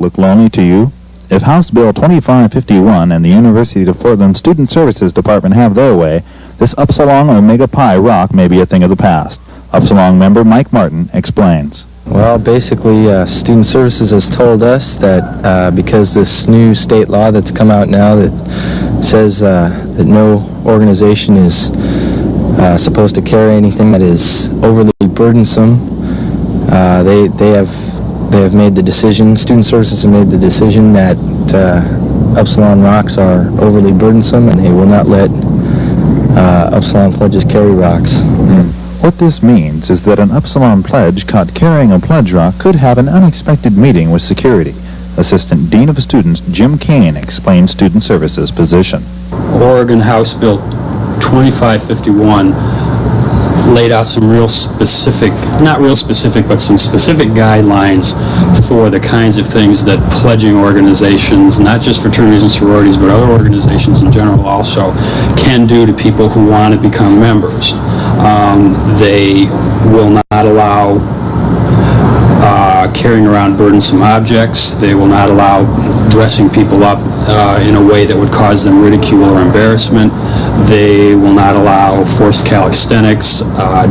look lonely to you? If House Bill 2551 and the University of Portland Student Services Department have their way, this Upsilon Omega Pi rock may be a thing of the past. Upsilon member Mike Martin explains. Well, basically, Student Services has told us that because this new state law that's come out now that says that no organization is supposed to carry anything that is overly burdensome, they have made the decision, Student Services have made the decision that Upsilon rocks are overly burdensome and they will not let Upsilon pledges carry rocks. What this means is that an Upsilon pledge caught carrying a pledge rock could have an unexpected meeting with security. Assistant Dean of Students Jim Kane explains Student Services' position. Oregon House Bill 2551 laid out some real specific, not real specific, but some specific guidelines for the kinds of things that pledging organizations, not just fraternities and sororities, but other organizations in general also, can do to people who want to become members. They will not allow carrying around burdensome objects. They will not allow dressing people up in a way that would cause them ridicule or embarrassment. They will not allow forced calisthenics,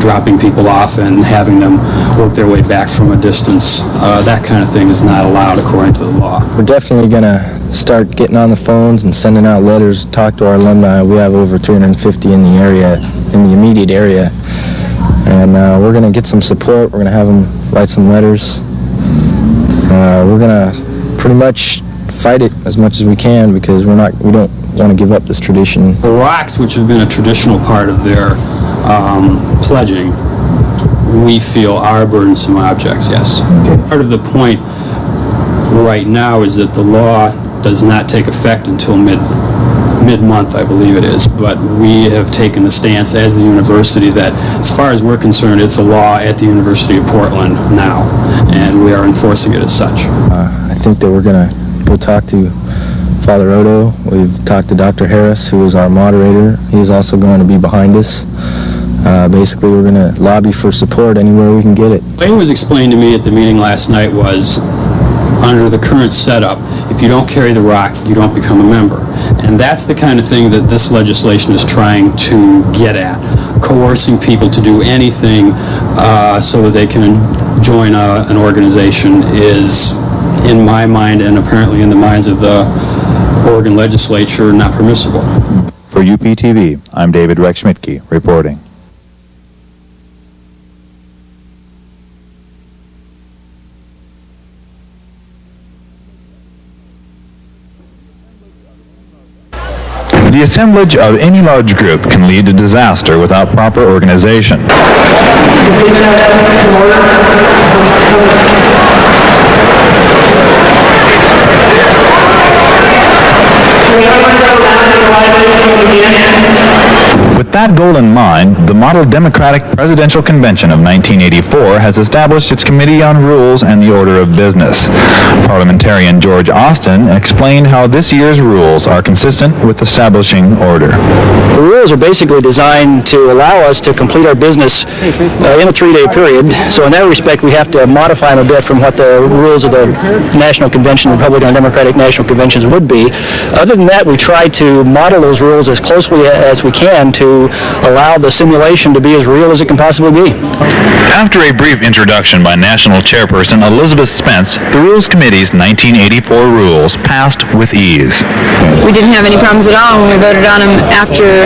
dropping people off and having them work their way back from a distance. That kind of thing is not allowed according to the law. We're definitely going to start getting on the phones and sending out letters, talk to our alumni. We have over 350 in the area, in the immediate area. And we're going to get some support. We're going to have them write some letters. We're going to pretty much fight it as much as we can because we don't want to give up this tradition. The rocks, which have been a traditional part of their pledging, we feel are burdensome objects, yes. Part of the point right now is that the law does not take effect until mid-month, I believe it is, but we have taken the stance as a university that, as far as we're concerned, it's a law at the University of Portland now, and we are enforcing it as such. I think that we're going to go talk to Father Odo. We've talked to Dr. Harris, who is our moderator. He's also going to be behind us. Basically, we're going to lobby for support anywhere we can get it. The way it was explained to me at the meeting last night was, under the current setup, if you don't carry the rock, you don't become a member. And that's the kind of thing that this legislation is trying to get at, coercing people to do anything so that they can join an organization is, in my mind and apparently in the minds of the Oregon legislature, not permissible. For UPTV, I'm David Rex-Schmidtke reporting. The assemblage of any large group can lead to disaster without proper organization. With that goal in mind, the Model Democratic Presidential Convention of 1984 has established its Committee on Rules and the Order of Business. Parliamentarian George Austin explained how this year's rules are consistent with establishing order. The rules are basically designed to allow us to complete our business in a 3-day period. So in that respect, we have to modify them a bit from what the rules of the National Convention, Republican and Democratic National Conventions would be. Other than that, we try to model those rules as closely as we can to allow the simulation to be as real as it can possibly be. After a brief introduction by National Chairperson Elizabeth Spence, the Rules Committee's 1984 rules passed with ease. We didn't have any problems at all when we voted on them after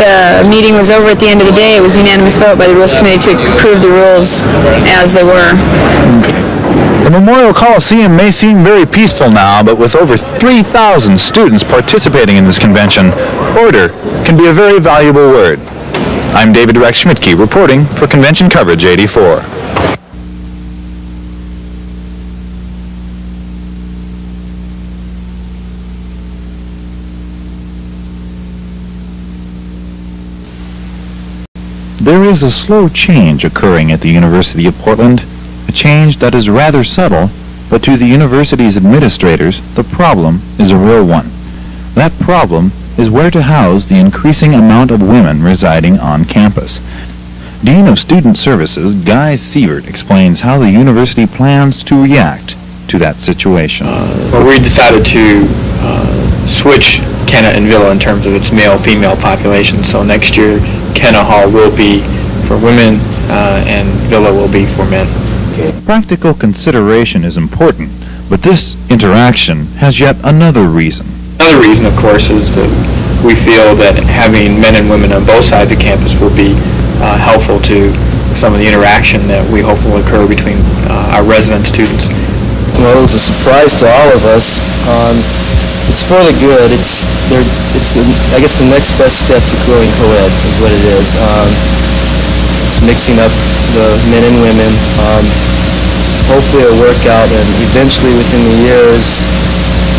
the meeting was over. At the end of the day, it was a unanimous vote by the Rules Committee to approve the rules as they were. The Memorial Coliseum may seem very peaceful now, but with over 3,000 students participating in this convention, order can be a very valuable word. I'm David Rex-Schmidtke reporting for Convention Coverage 84. There is a slow change occurring at the University of Portland, a change that is rather subtle, but to the university's administrators, the problem is a real one. That problem is where to house the increasing amount of women residing on campus. Dean of Student Services Guy Sievert explains how the university plans to react to that situation. Well, we decided to switch Kenna and Villa in terms of its male-female population. So next year, Kenna Hall will be for women and Villa will be for men. Practical consideration is important, but this interaction has yet another reason. Another reason, of course, is that we feel that having men and women on both sides of campus will be helpful to some of the interaction that we hope will occur between our resident students. Well, it was a surprise to all of us. It's for the good. It's I guess the next best step to going co-ed is what it is. It's mixing up the men and women. Hopefully it'll work out, and eventually within the years,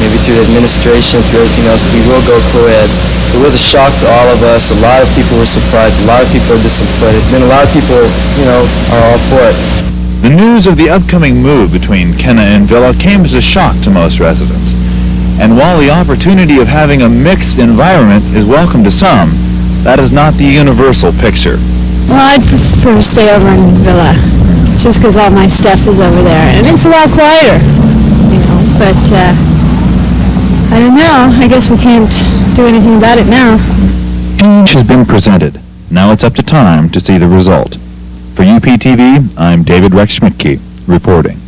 maybe through the administration, through everything else, we will go co-ed. It was a shock to all of us. A lot of people were surprised. A lot of people are disappointed. Then a lot of people, are all for it. The news of the upcoming move between Kenna and Villa came as a shock to most residents. And while the opportunity of having a mixed environment is welcome to some, that is not the universal picture. Well, I'd prefer to stay over in Villa, just because all my stuff is over there, and it's a lot quieter, but I don't know. I guess we can't do anything about it now. Change has been presented. Now it's up to time to see the result. For UPTV, I'm David Rex Schmidtke, reporting.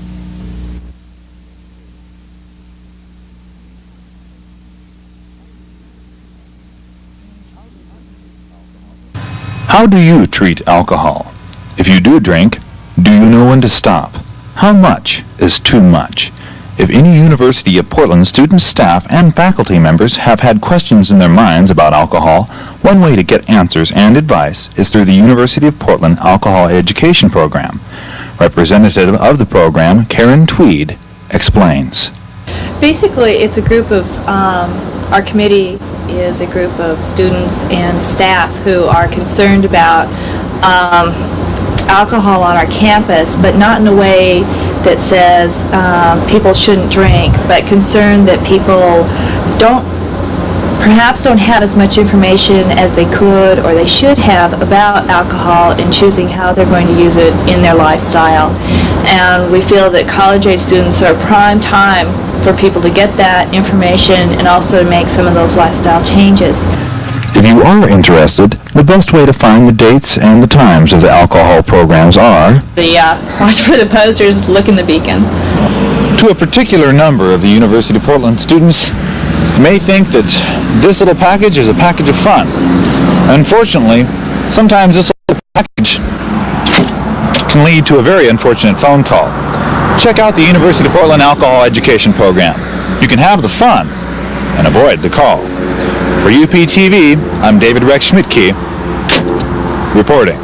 How do you treat alcohol? If you do drink, do you know when to stop? How much is too much? If any University of Portland students, staff, and faculty members have had questions in their minds about alcohol, one way to get answers and advice is through the University of Portland Alcohol Education Program. Representative of the program, Karen Tweed, explains. Basically, it's a group of, our committee is a group of students and staff who are concerned about alcohol on our campus, but not in a way that says people shouldn't drink, but concerned that people perhaps don't have as much information as they could or they should have about alcohol in choosing how they're going to use it in their lifestyle. And we feel that college-age students are prime time for people to get that information and also to make some of those lifestyle changes. If you are interested, the best way to find the dates and the times of the alcohol programs are Watch for the posters, look in the beacon. to a particular number of the University of Portland students may think that this little package is a package of fun. Unfortunately, sometimes this little package can lead to a very unfortunate phone call. Check out the University of Portland Alcohol Education Program. You can have the fun and avoid the call. For UPTV, I'm David Rex Schmidtke, reporting.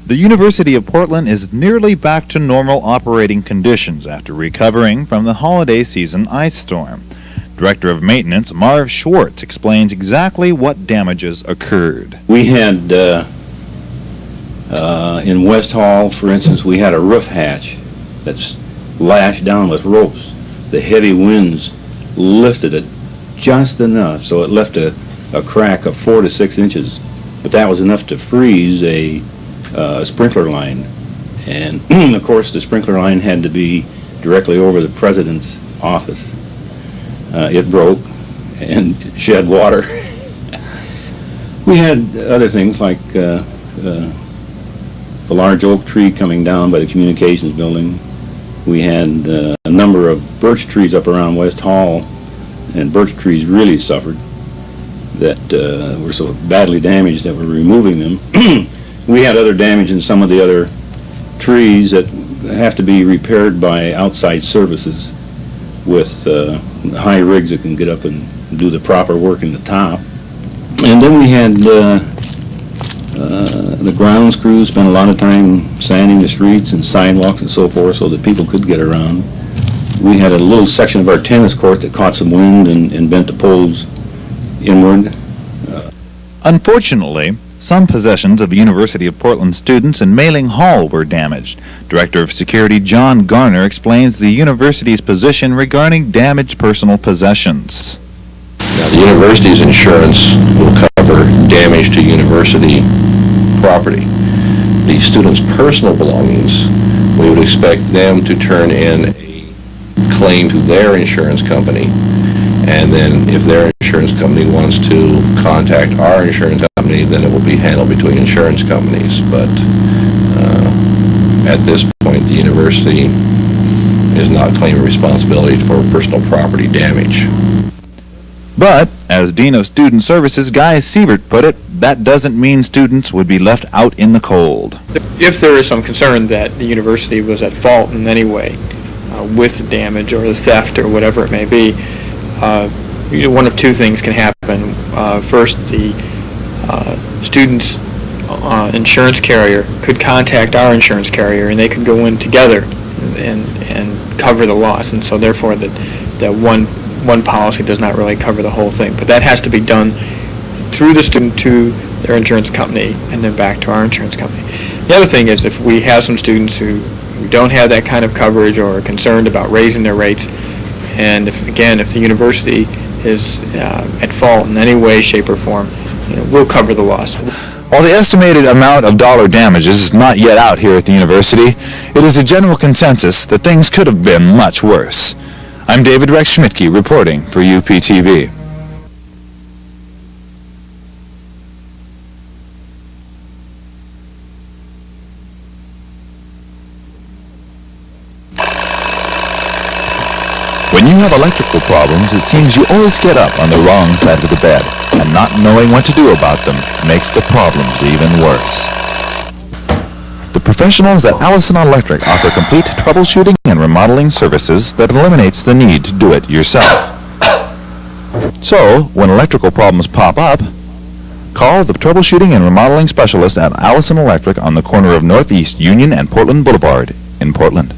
The University of Portland is nearly back to normal operating conditions after recovering from the holiday season ice storm. Director of Maintenance Marv Schwartz explains exactly what damages occurred. We had, in West Hall, for instance, we had a roof hatch that's lashed down with ropes. The heavy winds lifted it just enough, so it left a crack of 4 to 6 inches. But that was enough to freeze a sprinkler line. And, of course, the sprinkler line had to be directly over the president's office. It broke and shed water. We had other things like the large oak tree coming down by the communications building. We had a number of birch trees up around West Hall, and birch trees really suffered, that were so badly damaged that we're removing them. We had other damage in some of the other trees that have to be repaired by outside services with high rigs that can get up and do the proper work in the top. And then we had the grounds crews spent a lot of time sanding the streets and sidewalks and so forth so that people could get around. We had a little section of our tennis court that caught some wind and bent the poles inward. Unfortunately, some possessions of University of Portland students in Mailing Hall were damaged. Director of Security John Garner explains the university's position regarding damaged personal possessions. Now, the university's insurance will cover damage to university property. The students' personal belongings, we would expect them to turn in a claim to their insurance company, and then if their insurance company wants to contact our insurance company, then it will be handled between insurance companies. But at this point, the university is not claiming responsibility for personal property damage. But, as Dean of Student Services Guy Sievert put it, that doesn't mean students would be left out in the cold. If there is some concern that the university was at fault in any way with the damage or the theft or whatever it may be, one of two things can happen. First, the student's insurance carrier could contact our insurance carrier, and they could go in together and cover the loss, and so therefore that one policy does not really cover the whole thing. But that has to be done through the student to their insurance company and then back to our insurance company. The other thing is if we have some students who don't have that kind of coverage or are concerned about raising their rates, and if the university is at fault in any way, shape, or form, we'll cover the loss. While the estimated amount of dollar damages is not yet out here at the university, it is a general consensus that things could have been much worse. I'm David Rex Schmidtke reporting for UPTV. When you have electrical problems, it seems you always get up on the wrong side of the bed, and not knowing what to do about them makes the problems even worse. The professionals at Allison Electric offer complete troubleshooting and remodeling services that eliminates the need to do it yourself. So, when electrical problems pop up, call the troubleshooting and remodeling specialist at Allison Electric on the corner of Northeast Union and Portland Boulevard in Portland.